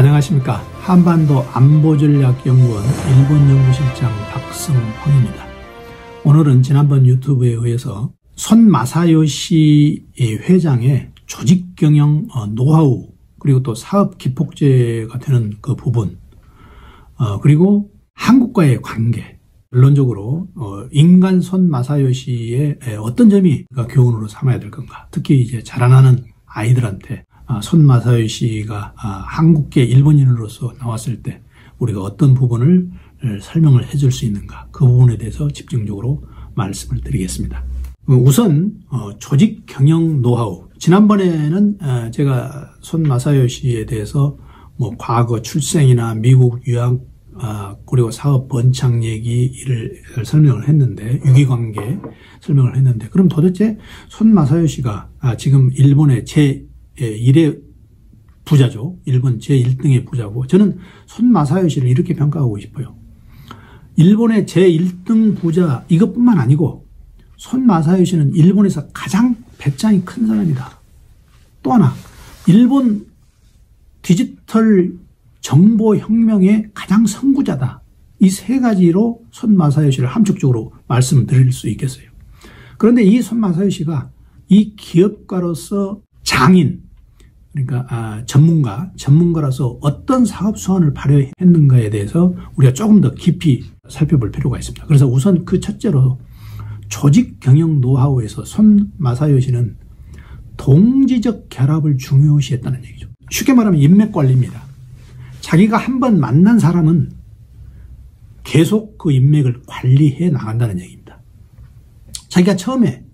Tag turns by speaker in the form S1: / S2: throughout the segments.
S1: 안녕하십니까. 한반도 안보전략연구원 일본연구실장 박성황입니다. 오늘은 지난번 유튜브에 의해서 손 마사요시 회장의 조직경영 노하우, 그리고 또 사업 기폭제가 되는 그 부분, 그리고 한국과의 관계, 결론적으로 인간 손 마사요시의 어떤 점이 교훈으로 삼아야 될 건가. 특히 이제 자라나는 아이들한테 손 마사요시가 한국계 일본인으로서 나왔을 때 우리가 어떤 부분을 설명을 해줄 수 있는가, 그 부분에 대해서 집중적으로 말씀을 드리겠습니다. 우선 조직 경영 노하우. 지난번에는 제가 손 마사요시에 대해서 뭐 과거 출생이나 미국 유학, 그리고 사업 번창 얘기를 설명을 했는데, 유기관계 설명을 했는데, 그럼 도대체 손 마사요시가 지금 일본의 제1의 부자죠. 일본 제1등의 부자고, 저는 손 마사요시를 이렇게 평가하고 싶어요. 일본의 제1등 부자 이것뿐만 아니고 손 마사요시는 일본에서 가장 배짱이 큰 사람이다. 또 하나, 일본 디지털 정보혁명의 가장 선구자다. 이 세 가지로 손 마사요시를 함축적으로 말씀드릴 수 있겠어요. 그런데 이 손 마사요시가 이 기업가로서 장인, 그러니까 전문가로서 어떤 사업 수완을 발휘했는가에 대해서 우리가 조금 더 깊이 살펴볼 필요가 있습니다. 그래서 우선 그 첫째로 조직 경영 노하우에서 손 마사요시는 동지적 결합을 중요시했다는 얘기죠. 쉽게 말하면 인맥 관리입니다. 자기가 한번 만난 사람은 계속 그 인맥을 관리해 나간다는 얘기입니다. 자기가 처음에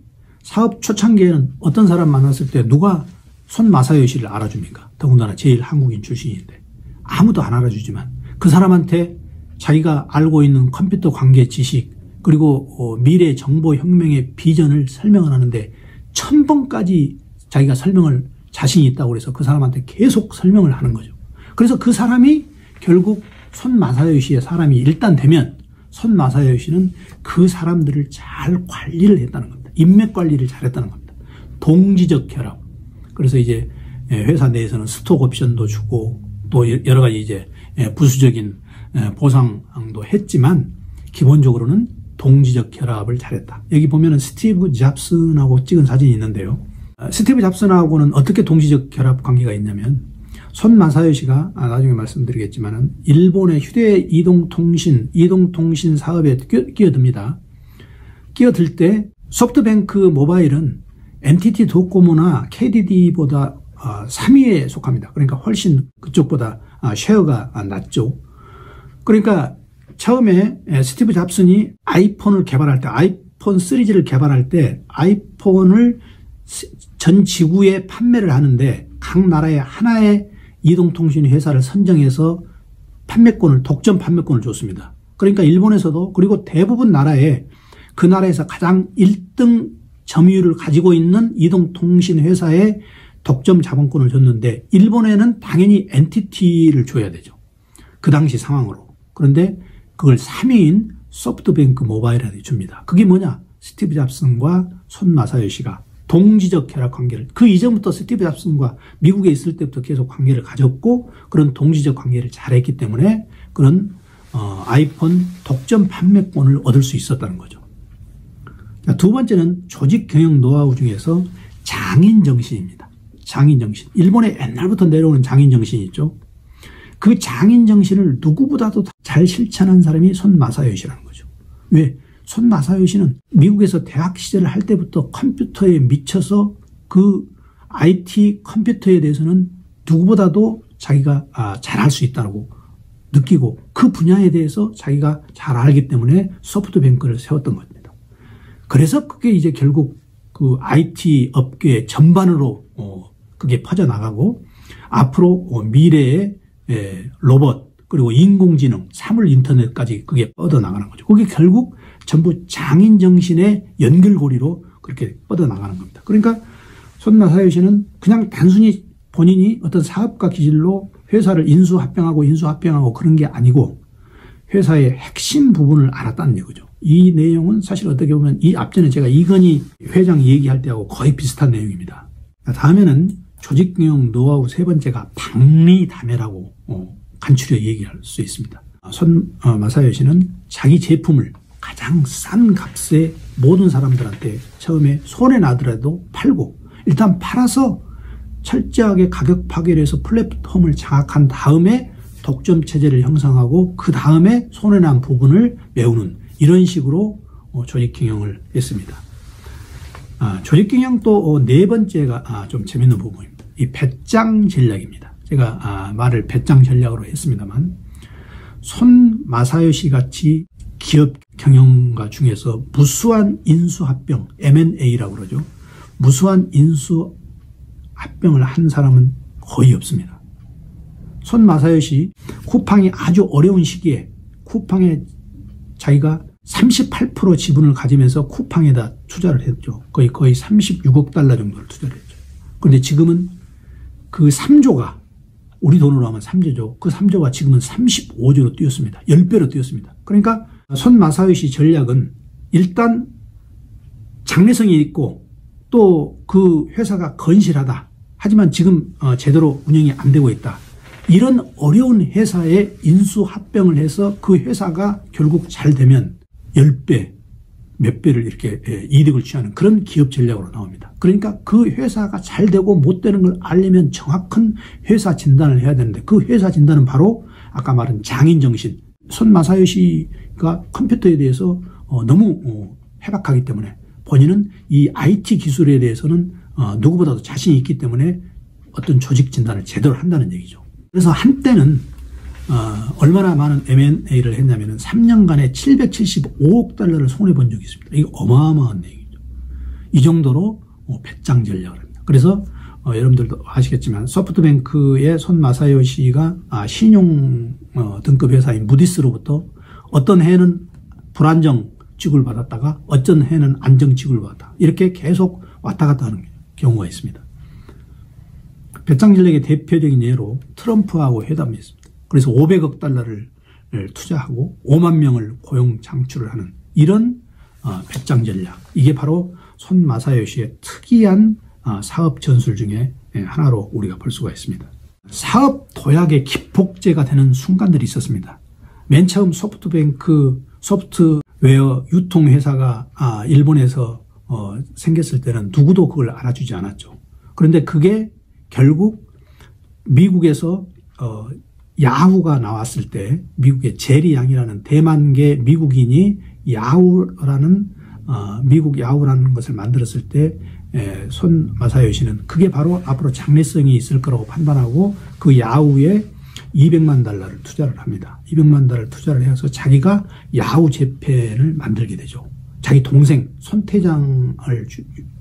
S1: 사업 초창기에는 어떤 사람 만났을 때 누가 손 마사요시를 알아줍니까? 더군다나 제일 한국인 출신인데 아무도 안 알아주지만 그 사람한테 자기가 알고 있는 컴퓨터 관계 지식, 그리고 미래 정보혁명의 비전을 설명을 하는데 1000번까지 자기가 설명을 자신이 있다고 해서 그 사람한테 계속 설명을 하는 거죠. 그래서 그 사람이 결국 손 마사요시의 사람이 일단 되면 손 마사요시는 그 사람들을 잘 관리를 했다는 겁니다. 인맥 관리를 잘했다는 겁니다. 동지적 결합. 그래서 이제 회사 내에서는 스톡 옵션도 주고 또 여러 가지 이제 부수적인 보상도 했지만 기본적으로는 동지적 결합을 잘했다. 여기 보면은 스티브 잡슨하고 찍은 사진이 있는데요. 스티브 잡슨하고는 어떻게 동지적 결합 관계가 있냐면, 손 마사요시가 나중에 말씀드리겠지만은 일본의 휴대 이동통신 사업에 끼어듭니다. 끼어들 때 소프트뱅크 모바일은 NTT 도코모나 KDD보다 3위에 속합니다. 그러니까 훨씬 그쪽보다 쉐어가 낮죠. 그러니까 처음에 스티브 잡슨이 아이폰을 개발할 때, 아이폰 3G를 개발할 때 아이폰을 전 지구에 판매를 하는데 각 나라에 하나의 이동통신 회사를 선정해서 독점 판매권을 줬습니다. 그러니까 일본에서도, 그리고 대부분 나라에 그 나라에서 가장 1등 점유율을 가지고 있는 이동통신 회사에 독점 자본권을 줬는데 일본에는 당연히 NTT를 줘야 되죠. 그 당시 상황으로. 그런데 그걸 3위인 소프트뱅크 모바일한테 줍니다. 그게 뭐냐? 스티브 잡슨과 손 마사요시가 동지적 결합 관계를, 그 이전부터 스티브 잡슨과 미국에 있을 때부터 계속 관계를 가졌고 그런 동지적 관계를 잘했기 때문에 그런 아이폰 독점 판매권을 얻을 수 있었다는 거죠. 두 번째는 조직 경영 노하우 중에서 장인 정신입니다. 장인 정신. 일본에 옛날부터 내려오는 장인 정신이 있죠. 그 장인 정신을 누구보다도 잘 실천한 사람이 손 마사요시라는 거죠. 왜? 손 마사요시는 미국에서 대학 시절을 할 때부터 컴퓨터에 미쳐서 그 IT 컴퓨터에 대해서는 누구보다도 자기가 잘할 수 있다고 느끼고 그 분야에 대해서 자기가 잘 알기 때문에 소프트뱅크를 세웠던 겁니다. 그래서 그게 이제 결국 그 IT 업계 전반으로 그게 퍼져나가고 앞으로 미래의 로봇, 그리고 인공지능, 사물 인터넷까지 그게 뻗어나가는 거죠. 그게 결국 전부 장인 정신의 연결고리로 그렇게 뻗어나가는 겁니다. 그러니까 손 마사요시는 그냥 단순히 본인이 어떤 사업가 기질로 회사를 인수합병하고 그런 게 아니고 회사의 핵심 부분을 알았다는 얘기죠. 이 내용은 사실 어떻게 보면 이 앞전에 제가 이건희 회장 얘기할 때하고 거의 비슷한 내용입니다. 다음에는 조직경영 노하우 세 번째가 박리담회라고 간추려 얘기할 수 있습니다. 손 마사요시는 자기 제품을 가장 싼 값에 모든 사람들한테 처음에 손에 나더라도 팔고, 일단 팔아서 철저하게 가격 파괴해서 플랫폼을 장악한 다음에 독점 체제를 형성하고 그 다음에 손해 난 부분을 메우는, 이런 식으로 조직 경영을 했습니다. 조직 경영 또 네 번째가 좀 재밌는 부분입니다. 이 배짱 전략입니다. 제가 말을 배짱 전략으로 했습니다만, 손 마사요시 같이 기업 경영가 중에서 무수한 인수합병, M&A라고 그러죠. 무수한 인수합병을 한 사람은 거의 없습니다. 손 마사요시 쿠팡이 아주 어려운 시기에 쿠팡에 자기가 38% 지분을 가지면서 쿠팡에다 투자를 했죠. 거의 36억 달러 정도를 투자를 했죠. 그런데 지금은 그 3조가, 우리 돈으로 하면 3조죠. 그 3조가 지금은 35조로 뛰었습니다. 10배로 뛰었습니다. 그러니까 손 마사요시 전략은 일단 장래성이 있고 또 그 회사가 건실하다. 하지만 지금 제대로 운영이 안 되고 있다. 이런 어려운 회사에 인수합병을 해서 그 회사가 결국 잘 되면 10배, 몇 배를 이렇게 이득을 취하는 그런 기업 전략으로 나옵니다. 그러니까 그 회사가 잘 되고 못 되는 걸 알려면 정확한 회사 진단을 해야 되는데, 그 회사 진단은 바로 아까 말한 장인정신. 손 마사요시가 컴퓨터에 대해서 너무 해박하기 때문에, 본인은 이 IT 기술에 대해서는 누구보다도 자신이 있기 때문에 어떤 조직 진단을 제대로 한다는 얘기죠. 그래서 한때는 얼마나 많은 M&A를 했냐면 3년간에 775억 달러를 손해본 적이 있습니다. 이게 어마어마한 얘기죠. 이 정도로 배짱 전략을 합니다. 그래서 여러분들도 아시겠지만 소프트뱅크의 손 마사요시가 신용 등급 회사인 무디스로부터 어떤 해는 불안정 취급을 받았다가 어떤 해는 안정 취급을 받았다. 이렇게 계속 왔다 갔다 하는 경우가 있습니다. 배짱 전략의 대표적인 예로 트럼프하고 회담이 있습니다. 그래서 500억 달러를 투자하고 5만 명을 고용 창출을 하는 이런 배짱 전략. 이게 바로 손 마사요시의 특이한 사업 전술 중에 하나로 우리가 볼 수가 있습니다. 사업 도약의 기폭제가 되는 순간들이 있었습니다. 맨 처음 소프트뱅크 소프트웨어 유통회사가 일본에서 생겼을 때는 누구도 그걸 알아주지 않았죠. 그런데 그게 결국 미국에서 야후가 나왔을 때, 미국의 제리 양이라는 대만계 미국인이 야후라는 미국 야후라는 것을 만들었을 때 손 마사요시는 그게 바로 앞으로 장래성이 있을 거라고 판단하고 그 야후에 200만 달러를 투자를 합니다. 200만 달러를 투자를 해서 자기가 야후 재팬을 만들게 되죠. 자기 동생 손태장을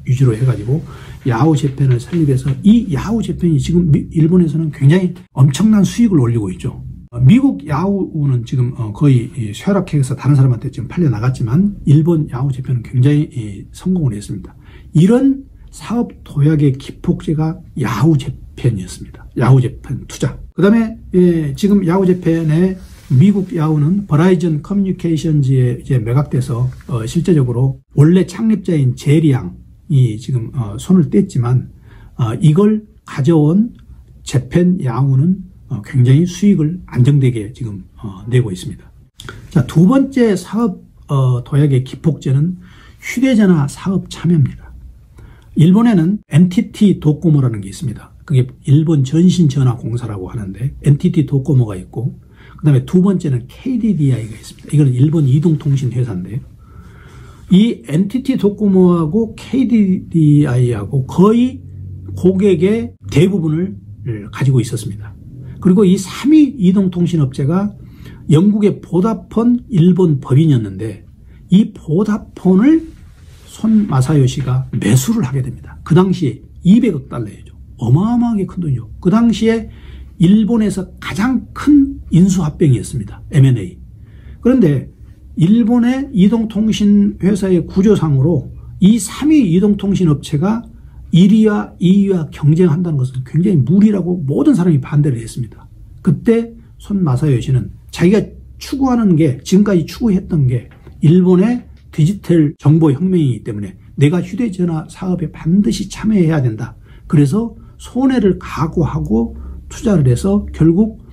S1: 유지로 해가지고 야후 재팬을 설립해서 이 야후 재팬이 지금 일본에서는 굉장히 엄청난 수익을 올리고 있죠. 미국 야후는 지금 거의 쇠락해서 다른 사람한테 지금 팔려 나갔지만 일본 야후 재팬은 굉장히 성공을 했습니다. 이런 사업 도약의 기폭제가 야후 재팬이었습니다. 야후 재팬 투자. 그 다음에 지금 야후 재팬의 미국 야후는 버라이즌 커뮤니케이션즈에 이제 매각돼서 실제적으로 원래 창립자인 제리 양이 지금 손을 뗐지만 이걸 가져온 재팬 야후는 굉장히 수익을 안정되게 지금 내고 있습니다. 자, 두 번째 사업 도약의 기폭제는 휴대전화 사업 참여입니다. 일본에는 NTT 도코모라는 게 있습니다. 그게 일본 전신전화공사라고 하는데 NTT 도코모가 있고, 그 다음에 두 번째는 KDDI가 있습니다. 이거는 일본 이동통신 회사인데요. 이 NTT 도코모하고 KDDI하고 거의 고객의 대부분을 가지고 있었습니다. 그리고 이 3위 이동통신업체가 영국의 보다폰 일본 법인이었는데, 이 보다폰을 손 마사요시가 매수를 하게 됩니다. 그 당시에 200억 달러였죠. 어마어마하게 큰 돈이죠. 그 당시에 일본에서 가장 큰 인수합병이었습니다. M&A. 그런데 일본의 이동통신 회사의 구조상으로 이 3위 이동통신 업체가 1위와 2위와 경쟁한다는 것은 굉장히 무리라고 모든 사람이 반대를 했습니다. 그때 손 마사요시는 자기가 추구하는 게, 지금까지 추구했던 게 일본의 디지털 정보 혁명이기 때문에 내가 휴대전화 사업에 반드시 참여해야 된다. 그래서 손해를 각오하고 투자를 해서 결국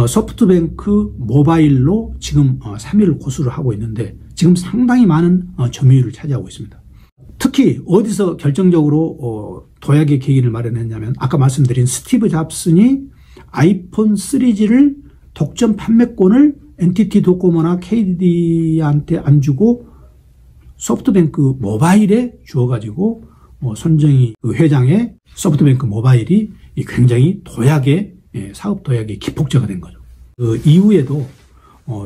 S1: 소프트뱅크 모바일로 지금 3위를 고수를 하고 있는데 지금 상당히 많은 점유율을 차지하고 있습니다. 특히 어디서 결정적으로 도약의 계기를 마련했냐면 아까 말씀드린 스티브 잡슨이 아이폰 3G를 독점 판매권을 NTT 도코모나 KDD한테 안 주고 소프트뱅크 모바일에 주어가지고 손정희 회장의 소프트뱅크 모바일이 굉장히 사업 도약의 기폭제가 된 거죠. 그 이후에도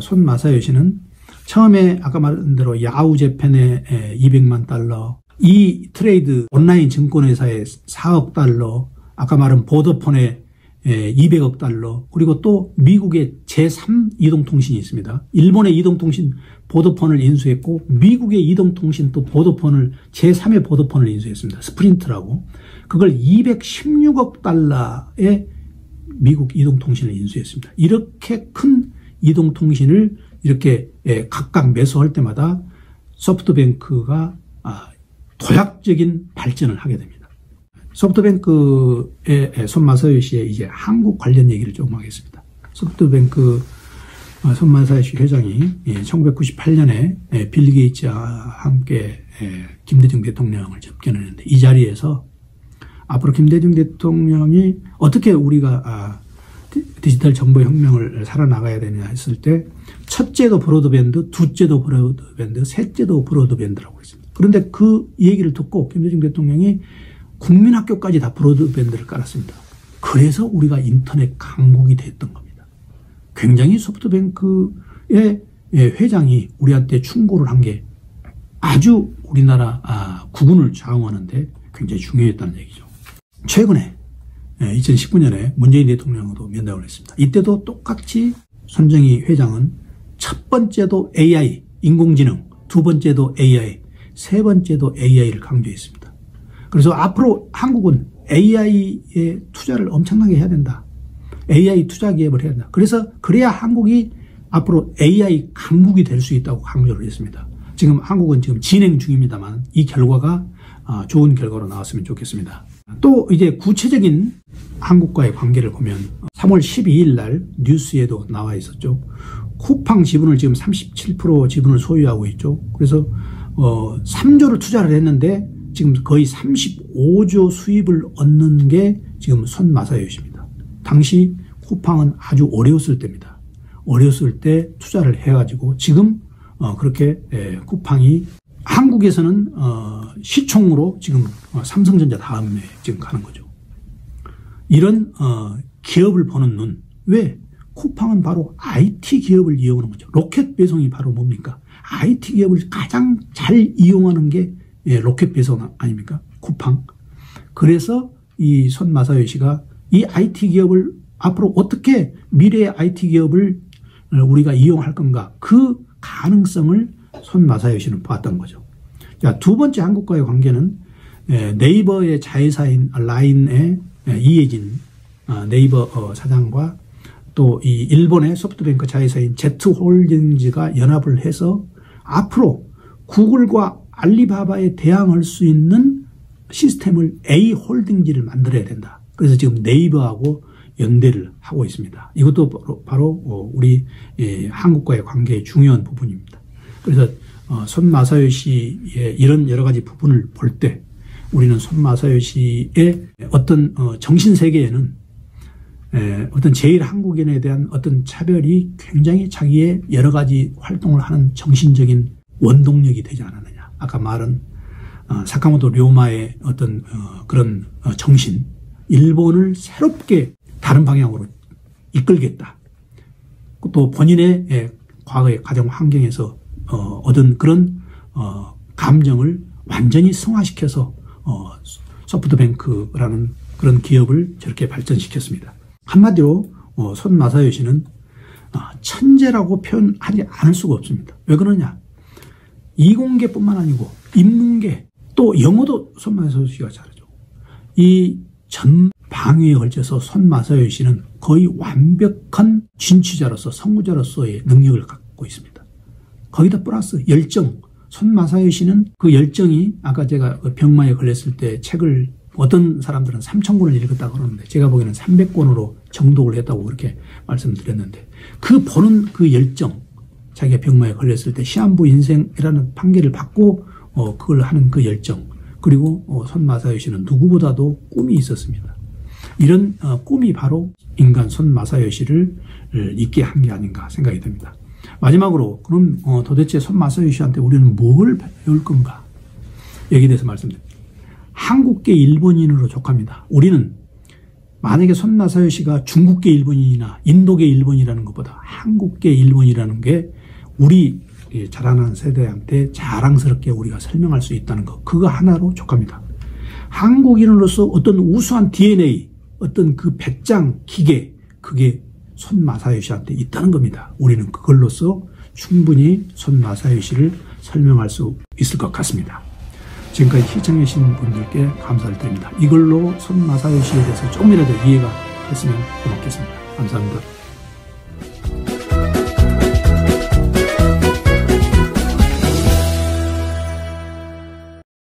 S1: 손 마사요시는 처음에 아까 말한 대로 야후재팬에 200만 달러, 이 트레이드 온라인 증권회사에 4억 달러, 아까 말한 보더폰에 200억 달러, 그리고 또 미국의 제3 이동통신이 있습니다. 일본의 이동통신 보더폰을 인수했고 미국의 이동통신 또 보더폰을 제3의 보더폰을 인수했습니다. 스프린트라고. 그걸 216억 달러에 미국 이동통신을 인수했습니다. 이렇게 큰 이동통신을 이렇게 각각 매수할 때마다 소프트뱅크가 도약적인 발전을 하게 됩니다. 소프트뱅크의 손 마사요시의 이제 한국 관련 얘기를 조금 하겠습니다. 소프트뱅크 손 마사요시 회장이 1998년에 빌 게이츠와 함께 김대중 대통령을 접견했는데 이 자리에서 앞으로 김대중 대통령이 어떻게 우리가 디지털 정보혁명을 살아나가야 되냐 했을 때 첫째도 브로드밴드, 둘째도 브로드밴드, 셋째도 브로드밴드라고 했습니다. 그런데 그 얘기를 듣고 김대중 대통령이 국민학교까지 다 브로드밴드를 깔았습니다. 그래서 우리가 인터넷 강국이 됐던 겁니다. 굉장히 소프트뱅크의 회장이 우리한테 충고를 한 게 아주 우리나라 국운을 좌우하는데 굉장히 중요했다는 얘기죠. 최근에 2019년에 문재인 대통령도 면담을 했습니다. 이때도 똑같이 손정희 회장은 첫 번째도 AI, 인공지능, 두 번째도 AI, 세 번째도 AI를 강조했습니다. 그래서 앞으로 한국은 AI에 투자를 엄청나게 해야 된다. AI 투자 기업을 해야 된다. 그래야 한국이 앞으로 AI 강국이 될 수 있다고 강조를 했습니다. 지금 한국은 지금 진행 중입니다만 이 결과가 좋은 결과로 나왔으면 좋겠습니다. 또 이제 구체적인 한국과의 관계를 보면 3월 12일 날 뉴스에도 나와 있었죠. 쿠팡 지분을 지금 37% 지분을 소유하고 있죠. 그래서 3조를 투자를 했는데 지금 거의 35조 수입을 얻는 게 지금 손 마사요시입니다. 당시 쿠팡은 아주 어려웠을 때입니다. 어려웠을 때 투자를 해가지고 지금 그렇게 쿠팡이 한국에서는 시총으로 지금 삼성전자 다음에 지금 가는 거죠. 이런 기업을 보는 눈. 왜? 쿠팡은 바로 IT 기업을 이용하는 거죠. 로켓 배송이 바로 뭡니까? IT 기업을 가장 잘 이용하는 게 로켓 배송 아닙니까? 쿠팡. 그래서 이 손 마사요시가 이 IT 기업을 앞으로 어떻게 미래의 IT 기업을 우리가 이용할 건가? 그 가능성을 손 마사요시는 봤던 거죠. 자, 두 번째 한국과의 관계는 네이버의 자회사인 라인의 이해진 네이버 사장과 또 이 일본의 소프트뱅크 자회사인 Z홀딩즈가 연합을 해서 앞으로 구글과 알리바바에 대항할 수 있는 시스템을 A홀딩즈를 만들어야 된다. 그래서 지금 네이버하고 연대를 하고 있습니다. 이것도 바로 우리 한국과의 관계의 중요한 부분입니다. 그래서 손 마사요시의 이런 여러 가지 부분을 볼 때 우리는 손 마사요시의 어떤 정신세계에는 어떤 제일 한국인에 대한 어떤 차별이 굉장히 자기의 여러 가지 활동을 하는 정신적인 원동력이 되지 않았느냐. 아까 말한 사카모토 료마의 어떤 그런 정신, 일본을 새롭게 다른 방향으로 이끌겠다. 또 본인의 과거의 가정 환경에서 얻은 그런 감정을 완전히 승화시켜서 소프트뱅크라는 그런 기업을 저렇게 발전시켰습니다. 한마디로 손 마사요시는 천재라고 표현하지 않을 수가 없습니다. 왜 그러냐? 이공계뿐만 아니고 인문계 또 영어도 손 마사요시가 잘하죠. 이 전 방위에 걸쳐서 손 마사요시는 거의 완벽한 진취자로서 선구자로서의 능력을 갖고 있습니다. 거기다 플러스 열정. 손 마사요시는 그 열정이 아까 제가 병마에 걸렸을 때 책을 어떤 사람들은 3,000권을 읽었다고 그러는데 제가 보기에는 300권으로 정독을 했다고 그렇게 말씀드렸는데 그 보는 그 열정, 자기가 병마에 걸렸을 때 시한부 인생이라는 판결을 받고 그걸 하는 그 열정, 그리고 손 마사요시는 누구보다도 꿈이 있었습니다. 이런 꿈이 바로 인간 손 마사요시를 있게 한 게 아닌가 생각이 듭니다. 마지막으로 그럼 도대체 손 마사요시한테 우리는 뭘 배울 건가? 여기에 대해서 말씀드립니다. 한국계 일본인으로 족합니다. 우리는 만약에 손 마사요시가 중국계 일본인이나 인도계 일본이라는 것보다 한국계 일본이라는 게 우리 자라나는 세대한테 자랑스럽게 우리가 설명할 수 있다는 것, 그거 하나로 족합니다. 한국인으로서 어떤 우수한 DNA, 어떤 그 배짱, 기계, 그게 손 마사요시한테 있다는 겁니다. 우리는 그걸로써 충분히 손 마사요시를 설명할 수 있을 것 같습니다. 지금까지 시청해 주신 분들께 감사를 드립니다. 이걸로 손 마사요시에 대해서 조금이라도 이해가 됐으면 고맙겠습니다. 감사합니다.